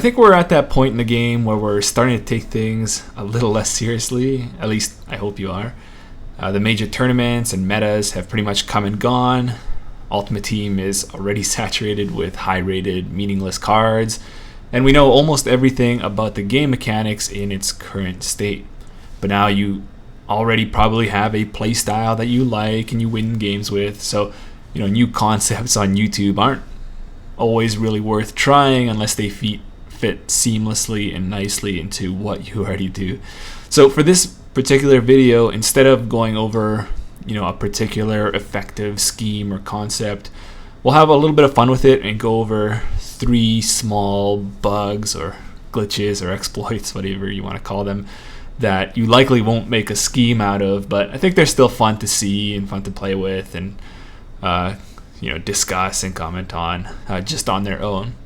think we're at that point in the game where we're starting to take things a little less seriously. At least I hope you are. The major tournaments and metas have pretty much come and gone. Ultimate Team is already saturated with high-rated, meaningless cards, and we know almost everything about the game mechanics in its current state. But now you already probably have a play style that you like and you win games with, so new concepts on YouTube aren't always really worth trying unless they fit seamlessly and nicely into what you already do. So for this particular video, instead of going over a particular effective scheme or concept, we'll have a little bit of fun with it and go over 3 small bugs or glitches or exploits, whatever you want to call them, that you likely won't make a scheme out of, but I think they're still fun to see and fun to play with and discuss and comment on just on their own.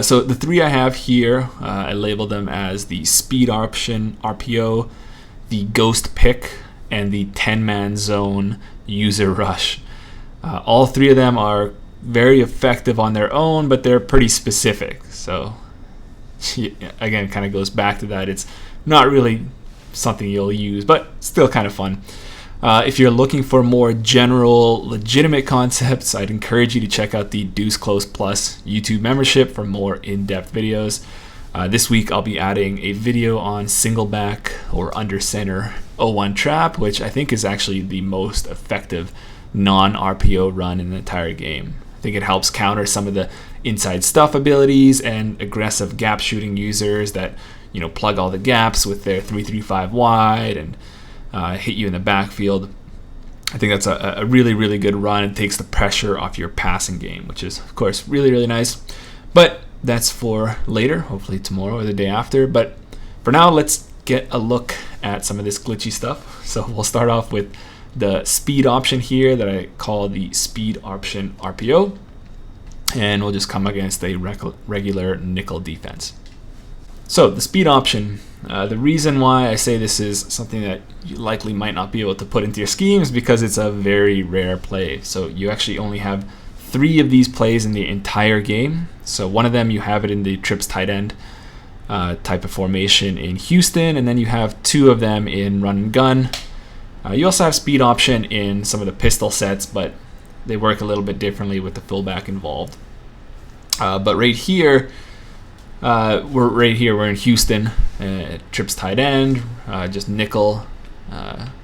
So the 3 I have here, I labeled them as the Speed Option RPO, the Ghost Pick, and the 10-man zone user rush. All 3 of them are very effective on their own, but they're pretty specific. So again, it kind of goes back to that. It's not really something you'll use, but still kind of fun. If you're looking for more general, legitimate concepts, I'd encourage you to check out the Deuce Close Plus YouTube membership for more in-depth videos. This week I'll be adding a video on single back or under center 0-1 trap, which I think is actually the most effective non-RPO run in the entire game. I think it helps counter some of the inside stuff abilities and aggressive gap shooting users that plug all the gaps with their 3-3-5 wide and hit you in the backfield. I think that's a really, really good run. It takes the pressure off your passing game, which is, of course, really, really nice. But that's for later, hopefully tomorrow or the day after. But for now, let's get a look at some of this glitchy stuff. So we'll start off with the speed option here that I call the Speed Option RPO. And we'll just come against a regular nickel defense. So the speed option, the reason why I say this is something that you likely might not be able to put into your schemes because it's a very rare play. So you actually only have 3 of these plays in the entire game. So one of them you have it in the trips tight end type of formation in Houston, and then you have 2 of them in run and gun. You also have speed option in some of the pistol sets, but they work a little bit differently with the fullback involved. But right here, we're in Houston, trips tight end, just nickel,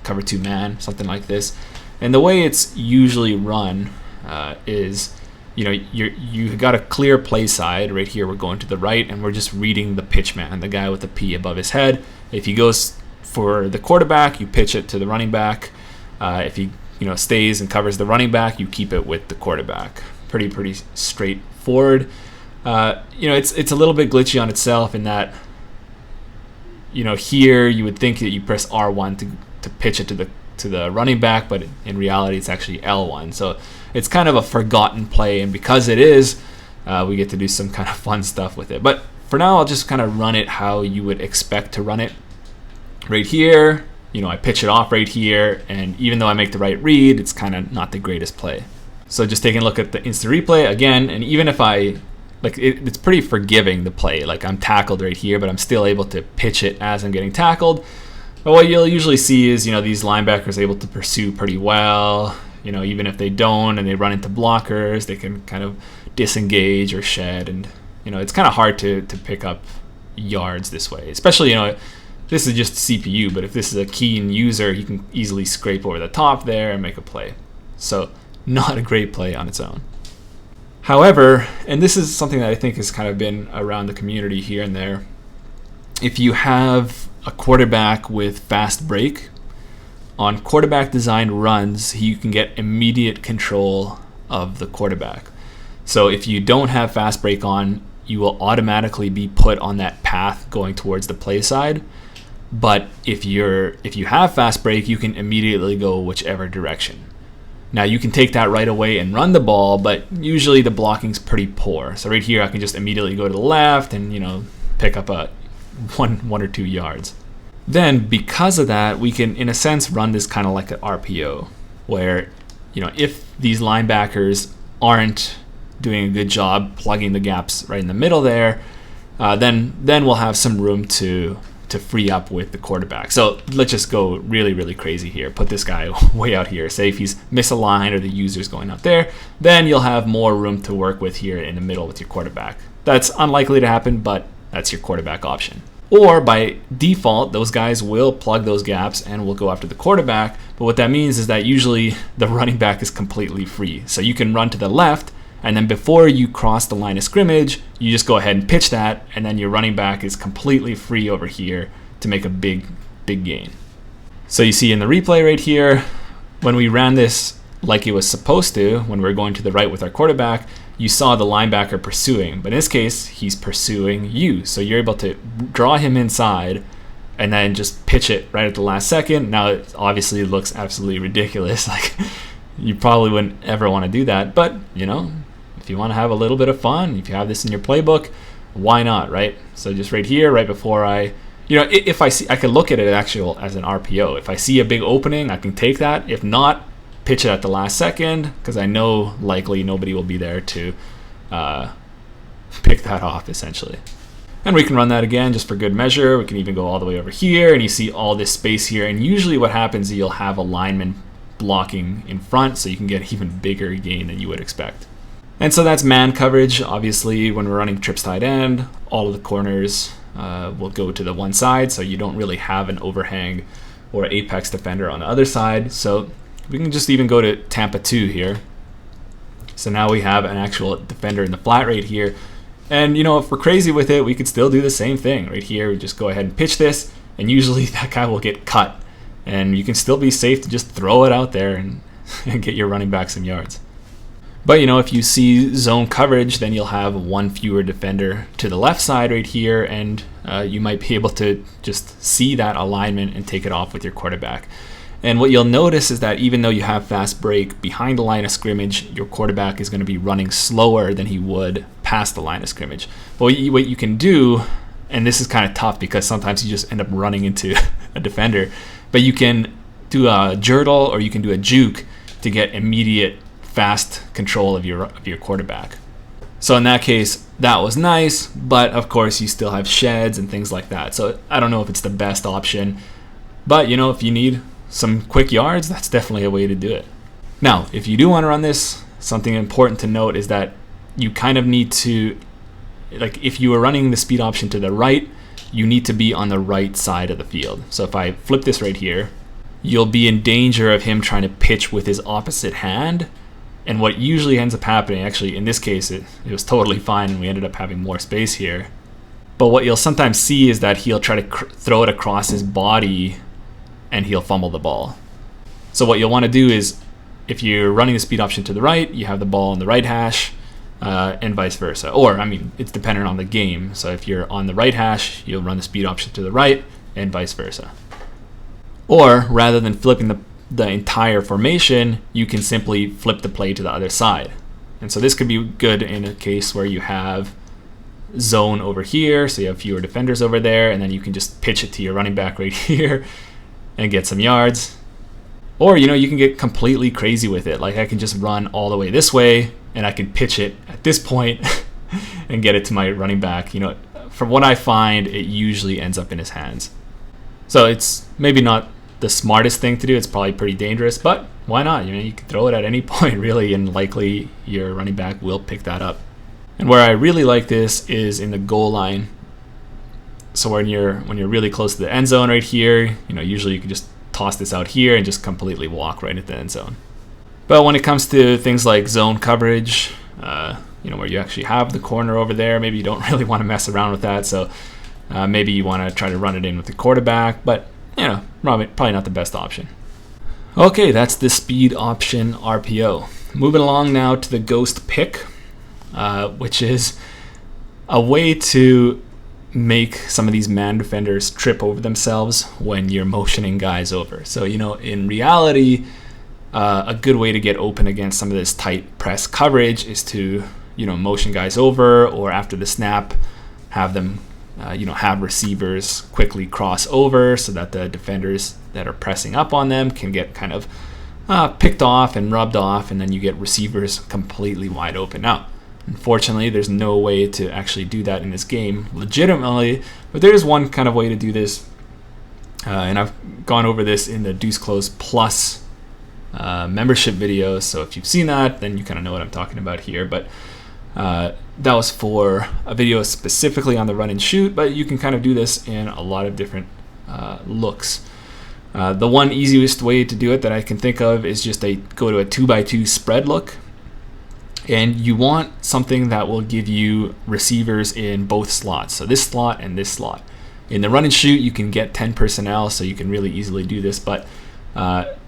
cover 2 man, something like this. And the way it's usually run is, you got a clear play side. Right here, we're going to the right, and we're just reading the pitch man, the guy with the P above his head. If he goes for the quarterback, you pitch it to the running back. If he stays and covers the running back, you keep it with the quarterback. Pretty straightforward. It's a little bit glitchy on itself in that, here you would think that you press R1 to pitch it to the running back, but in reality it's actually L1. So it's kind of a forgotten play, and because it is, we get to do some kind of fun stuff with it. But for now, I'll just kind of run it how you would expect to run it. Right here, I pitch it off right here, and even though I make the right read, it's kind of not the greatest play. So just taking a look at the instant replay again, and even if it's pretty forgiving, the play. Like, I'm tackled right here, but I'm still able to pitch it as I'm getting tackled. But what you'll usually see is, these linebackers are able to pursue pretty well. Even if they don't and they run into blockers, they can kind of disengage or shed. And, it's kind of hard to pick up yards this way. Especially, this is just CPU, but if this is a keen user, you can easily scrape over the top there and make a play. So, not a great play on its own. However, and this is something that I think has kind of been around the community here and there, if you have a quarterback with fast break, on quarterback designed runs, you can get immediate control of the quarterback. So if you don't have fast break on, you will automatically be put on that path going towards the play side. But if you have fast break, you can immediately go whichever direction. Now you can take that right away and run the ball, but usually the blocking's pretty poor. So right here I can just immediately go to the left and pick up a one or 2 yards. Then because of that, we can in a sense run this kind of like an RPO, where if these linebackers aren't doing a good job plugging the gaps right in the middle there, then we'll have some room to free up with the quarterback. So let's just go really, really crazy here. Put this guy way out here. Say if he's misaligned or the user's going out there, then you'll have more room to work with here in the middle with your quarterback. That's unlikely to happen, but that's your quarterback option. Or by default, those guys will plug those gaps and will go after the quarterback. But what that means is that usually the running back is completely free. So you can run to the left, and then before you cross the line of scrimmage, you just go ahead and pitch that, and then your running back is completely free over here to make a big gain. So you see in the replay right here, when we ran this like it was supposed to, when we were going to the right with our quarterback, you saw the linebacker pursuing. But in this case, he's pursuing you. So you're able to draw him inside and then just pitch it right at the last second. Now, it obviously looks absolutely ridiculous. Like, you probably wouldn't ever want to do that. But, you know, if you want to have a little bit of fun, if you have this in your playbook, why not, right? So just right here, right before if I see, I can look at it as an RPO. If I see a big opening, I can take that. If not, pitch it at the last second, because I know likely nobody will be there to pick that off, essentially. And we can run that again just for good measure. We can even go all the way over here, and you see all this space here. And usually what happens is you'll have a lineman blocking in front, so you can get even bigger gain than you would expect. And so that's man coverage. Obviously, when we're running trips tight end, all of the corners will go to the one side, so you don't really have an overhang or apex defender on the other side. So we can just even go to Tampa 2 here. So now we have an actual defender in the flat right here. And, you know, if we're crazy with it, we could still do the same thing. Right here, we just go ahead and pitch this, and usually that guy will get cut. And you can still be safe to just throw it out there and get your running back some yards. But, you know, if you see zone coverage, then you'll have one fewer defender to the left side right here, and you might be able to just see that alignment and take it off with your quarterback. And what you'll notice is that even though you have fast break behind the line of scrimmage, your quarterback is going to be running slower than he would past the line of scrimmage. But what you can do, and this is kind of tough because sometimes you just end up running into a defender, but you can do a jertle or you can do a juke to get immediate fast control of your quarterback. So in that case, that was nice, but of course you still have sheds and things like that. So I don't know if it's the best option, but, you know, if you need some quick yards, that's definitely a way to do it. Now, if you do want to run this, something important to note is that you kind of need to, like, if you are running the speed option to the right, you need to be on the right side of the field. So if I flip this right here, you'll be in danger of him trying to pitch with his opposite hand. And what usually ends up happening, actually in this case, it was totally fine and we ended up having more space here. But what you'll sometimes see is that he'll try to throw it across his body and he'll fumble the ball. So what you'll want to do is, if you're running the speed option to the right, you have the ball on the right hash, and vice versa. Or, I mean, it's dependent on the game. So if you're on the right hash, you'll run the speed option to the right, and vice versa. Or, rather than flipping the entire formation, you can simply flip the play to the other side. And so this could be good in a case where you have zone over here, so you have fewer defenders over there, and then you can just pitch it to your running back right here and get some yards. Or, you know, you can get completely crazy with it. Like, I can just run all the way this way and I can pitch it at this point and get it to my running back. You know, from what I find, it usually ends up in his hands. So it's maybe not the smartest thing to do. It's probably pretty dangerous, but why not? You know, you can throw it at any point really, and likely your running back will pick that up. And where I really like this is in the goal line. So when you're really close to the end zone right here, you know, usually you can just toss this out here and just completely walk right into the end zone. But when it comes to things like zone coverage, you know, where you actually have the corner over there, maybe you don't really want to mess around with that. So maybe you want to try to run it in with the quarterback, but, you know, probably not the best option. Okay, that's the speed option RPO. Moving along now to the ghost pick, which is a way to make some of these man defenders trip over themselves when you're motioning guys over. So, you know, in reality, a good way to get open against some of this tight press coverage is to, you know, motion guys over, or after the snap, have them, you know, have receivers quickly cross over so that the defenders that are pressing up on them can get kind of picked off and rubbed off, and then you get receivers completely wide open. Now, Unfortunately, there's no way to actually do that in this game legitimately, but there is one kind of way to do this, and I've gone over this in the Deuce Close Plus membership video, so if you've seen that, then you kind of know what I'm talking about here. But that was for a video specifically on the run and shoot, but you can kind of do this in a lot of different looks. The one easiest way to do it that I can think of is just go to a 2x2 spread look. And you want something that will give you receivers in both slots. So this slot and this slot. In the run and shoot, you can get 10 personnel, so you can really easily do this. But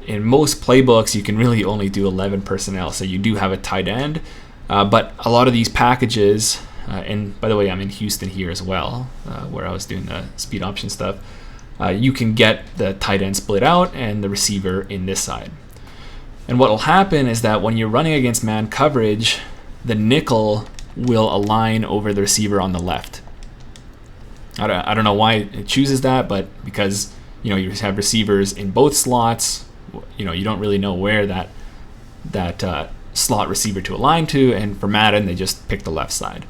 in most playbooks, you can really only do 11 personnel. So you do have a tight end. But a lot of these packages, and by the way, I'm in Houston here as well, where I was doing the speed option stuff. You can get the tight end split out and the receiver in this side. And what will happen is that when you're running against man coverage, the nickel will align over the receiver on the left. I don't know why it chooses that, but because you have receivers in both slots, you don't really know where that slot receiver to align to, and for Madden they just pick the left side.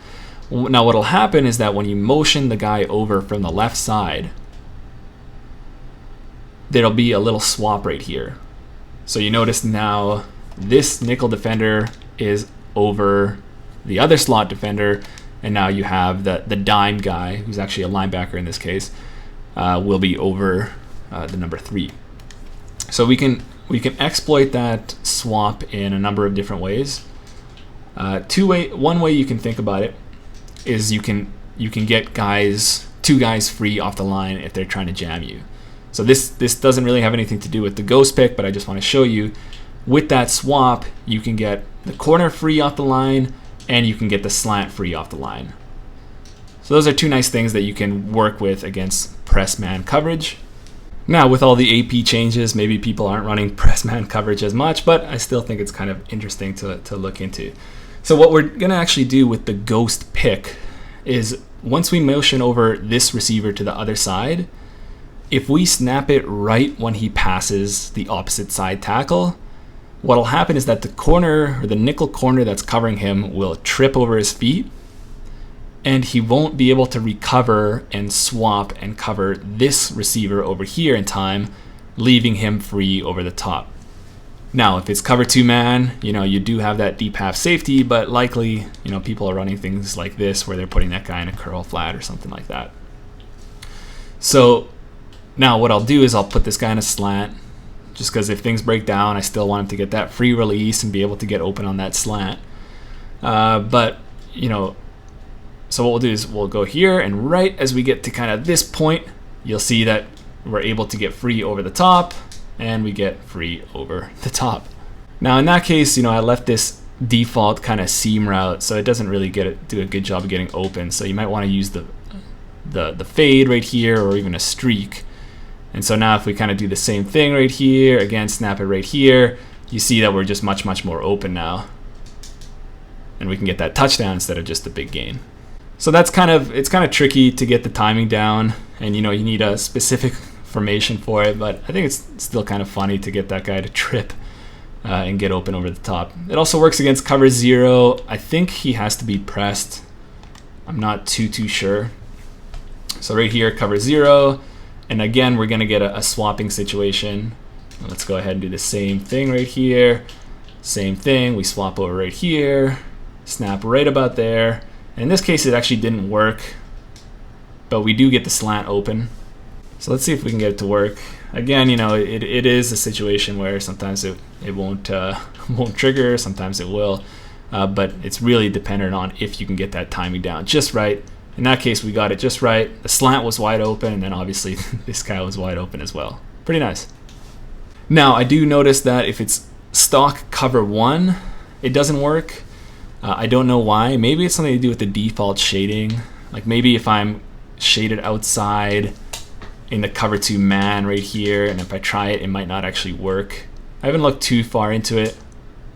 Now what will happen is that when you motion the guy over from the left side, there'll be a little swap right here. So you notice now this nickel defender is over the other slot defender, and now you have the dime guy, who's actually a linebacker in this case, will be over the number 3. So we can exploit that swap in a number of different ways. One way you can think about it is you can get two guys free off the line if they're trying to jam you. So this doesn't really have anything to do with the ghost pick, but I just want to show you, with that swap, you can get the corner free off the line, and you can get the slant free off the line. So those are two nice things that you can work with against press man coverage. Now with all the AP changes, maybe people aren't running press man coverage as much, but I still think it's kind of interesting to look into. So what we're going to actually do with the ghost pick is, once we motion over this receiver to the other side, if we snap it right when he passes the opposite side tackle, what'll happen is that the corner, or the nickel corner that's covering him, will trip over his feet, and he won't be able to recover and swap and cover this receiver over here in time, leaving him free over the top. Now, if it's cover 2 man, you do have that deep half safety, but likely, people are running things like this where they're putting that guy in a curl flat or something like that. So now what I'll do is I'll put this guy in a slant, just because if things break down, I still want him to get that free release and be able to get open on that slant. So what we'll do is we'll go here, and right as we get to kind of this point, you'll see that we're able to get free over the top, and we get free over the top. Now in that case, I left this default kind of seam route, so it doesn't really do a good job of getting open. So you might want to use the fade right here, or even a streak. And so now if we kind of do the same thing right here, again, snap it right here, you see that we're just much more open now. And we can get that touchdown instead of just the big gain. So it's kind of tricky to get the timing down, and you need a specific formation for it, but I think it's still kind of funny to get that guy to trip and get open over the top. It also works against cover 0. I think he has to be pressed. I'm not too sure. So right here, cover 0. And again, we're going to get a swapping situation. Let's go ahead and do the same thing right here. Same thing, we swap over right here, snap right about there. And in this case, it actually didn't work, but we do get the slant open. So let's see if we can get it to work. Again, it is a situation where sometimes it won't trigger, sometimes it will, but it's really dependent on if you can get that timing down just right. In that case, we got it just right. The slant was wide open, and then obviously this guy was wide open as well. Pretty nice. Now, I do notice that if it's stock cover 1, it doesn't work. I don't know why. Maybe it's something to do with the default shading. Like maybe if I'm shaded outside in the cover 2 man right here, and if I try it, it might not actually work. I haven't looked too far into it.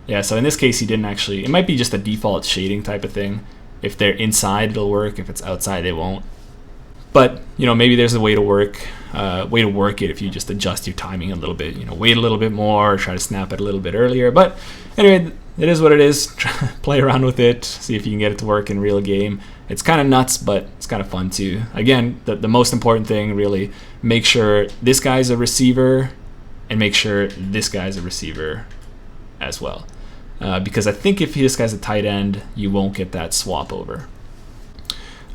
Yeah, so in this case, he didn't actually. It might be just a default shading type of thing. If they're inside, it'll work. If it's outside, they won't. But maybe there's a way to work it if you just adjust your timing a little bit. Wait a little bit more, or try to snap it a little bit earlier. But anyway, it is what it is. Play around with it, see if you can get it to work in real game. It's kind of nuts, but it's kind of fun too. Again, the most important thing, really, make sure this guy's a receiver and make sure this guy's a receiver as well. Because I think if this guy's a tight end, you won't get that swap over.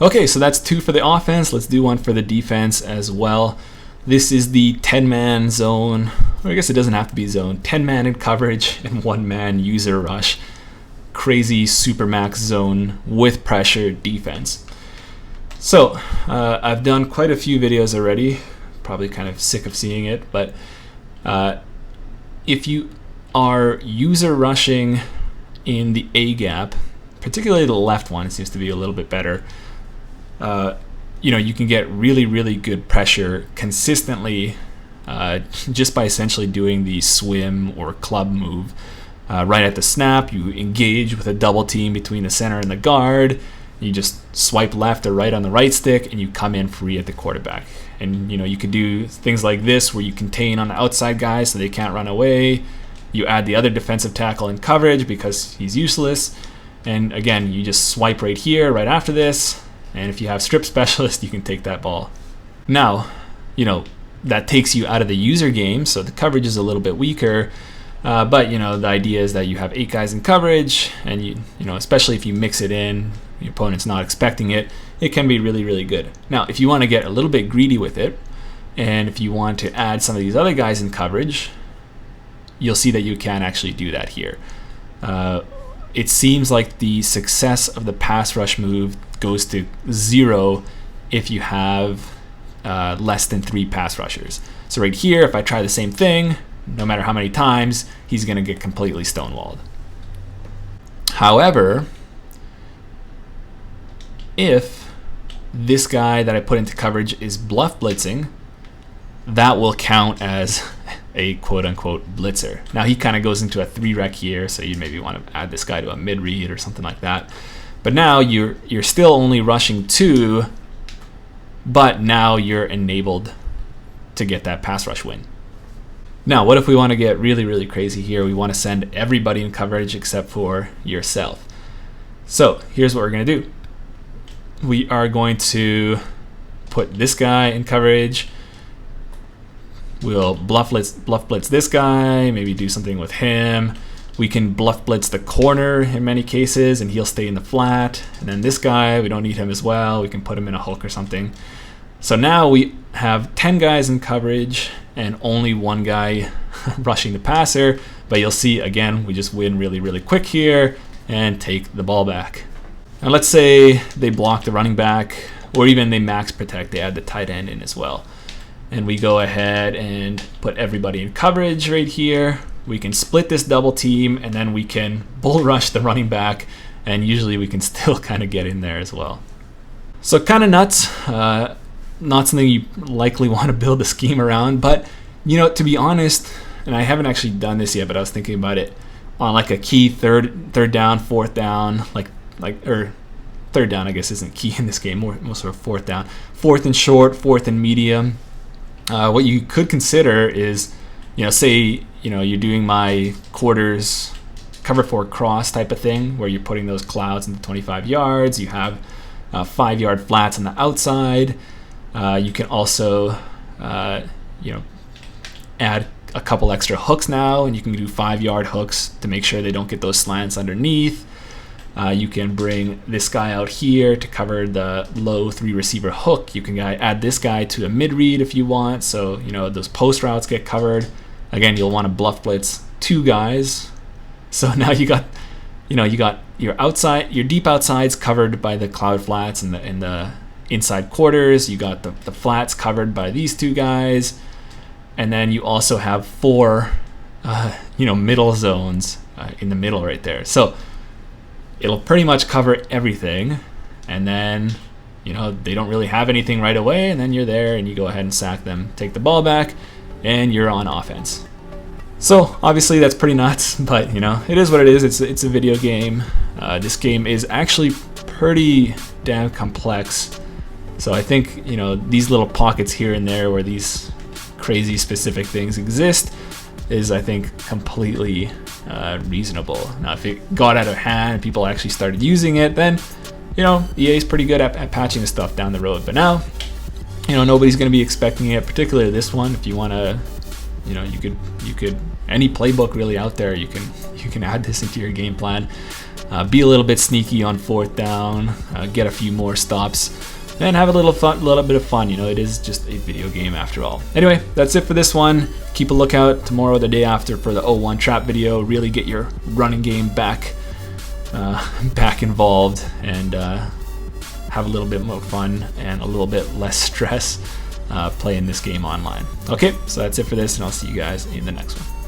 Okay, so that's 2 for the offense. Let's do 1 for the defense as well. This is the 10-man zone, or I guess it doesn't have to be zone. 10-man in coverage and 1-man user rush. Crazy supermax zone with pressure defense. So I've done quite a few videos already. Probably kind of sick of seeing it, but if you are user rushing in the A gap, particularly the left one, it seems to be a little bit better. You can get really, really good pressure consistently just by essentially doing the swim or club move. Right at the snap, you engage with a double team between the center and the guard. You just swipe left or right on the right stick, and you come in free at the quarterback. And you could do things like this where you contain on the outside guys so they can't run away. You add the other defensive tackle in coverage because he's useless. And again, you just swipe right here, right after this. And if you have strip specialist, you can take that ball. Now, that takes you out of the user game, so the coverage is a little bit weaker. But the idea is that you have 8 guys in coverage, and you especially if you mix it in, your opponent's not expecting it, it can be really, really good. Now, if you want to get a little bit greedy with it, and if you want to add some of these other guys in coverage, you'll see that you can actually do that here. It seems like the success of the pass rush move goes to 0 if you have less than 3 pass rushers. So right here, if I try the same thing, no matter how many times, he's going to get completely stonewalled. However, if this guy that I put into coverage is bluff blitzing, that will count as a quote-unquote blitzer. Now he kind of goes into a 3-rec here, so you maybe want to add this guy to a mid-read or something like that. But now you're still only rushing 2, but now you're enabled to get that pass rush win. Now, what if we want to get really, really crazy here? We want to send everybody in coverage except for yourself. So here's what we're going to do. We are going to put this guy in coverage. We'll bluff blitz this guy, maybe do something with him. We can bluff blitz the corner in many cases, and he'll stay in the flat. And then this guy, we don't need him as well. We can put him in a hook or something. So now we have 10 guys in coverage and only 1 guy rushing the passer. But you'll see, again, we just win really, really quick here and take the ball back. Now let's say they block the running back, or even they max protect, they add the tight end in as well. And we go ahead and put everybody in coverage right here. We can split this double team, and then we can bull rush the running back, and usually we can still kind of get in there as well. So kind of nuts. Not something you likely want to build a scheme around, but to be honest, and I haven't actually done this yet, but I was thinking about it on like a key third down, fourth down, or third down I guess isn't key in this game, more sort of fourth down, fourth and short, fourth and medium. What you could consider is, say you're doing my quarters cover 4 cross type of thing, where you're putting those clouds into 25 yards. You have 5-yard flats on the outside. You can also add a couple extra hooks now, and you can do 5-yard hooks to make sure they don't get those slants underneath. You can bring this guy out here to cover the low 3-receiver hook. You can add this guy to a mid-read if you want, so those post routes get covered. Again, you'll want to bluff blitz 2 guys. So now you got your deep outsides covered by the cloud flats and the inside quarters. You got the flats covered by these 2 guys, and then you also have 4 middle zones in the middle right there. So it'll pretty much cover everything, and then they don't really have anything right away, and then you're there and you go ahead and sack them, take the ball back, and you're on offense. So obviously that's pretty nuts, but it is what it is. It's a video game. This game is actually pretty damn complex. So I think these little pockets here and there where these crazy specific things exist is, I think, completely reasonable. Now, if it got out of hand and people actually started using it, then EA is pretty good at patching the stuff down the road. But now, nobody's going to be expecting it, particularly this one. If you want to, you could any playbook really out there, you can add this into your game plan. Be a little bit sneaky on 4th down, get a few more stops, and have a little bit of fun. It is just a video game after all. Anyway, that's it for this one. Keep a lookout tomorrow, the day after, for the 01 trap video. Really get your running game back involved, and have a little bit more fun and a little bit less stress playing this game online. Okay, so that's it for this, and I'll see you guys in the next one.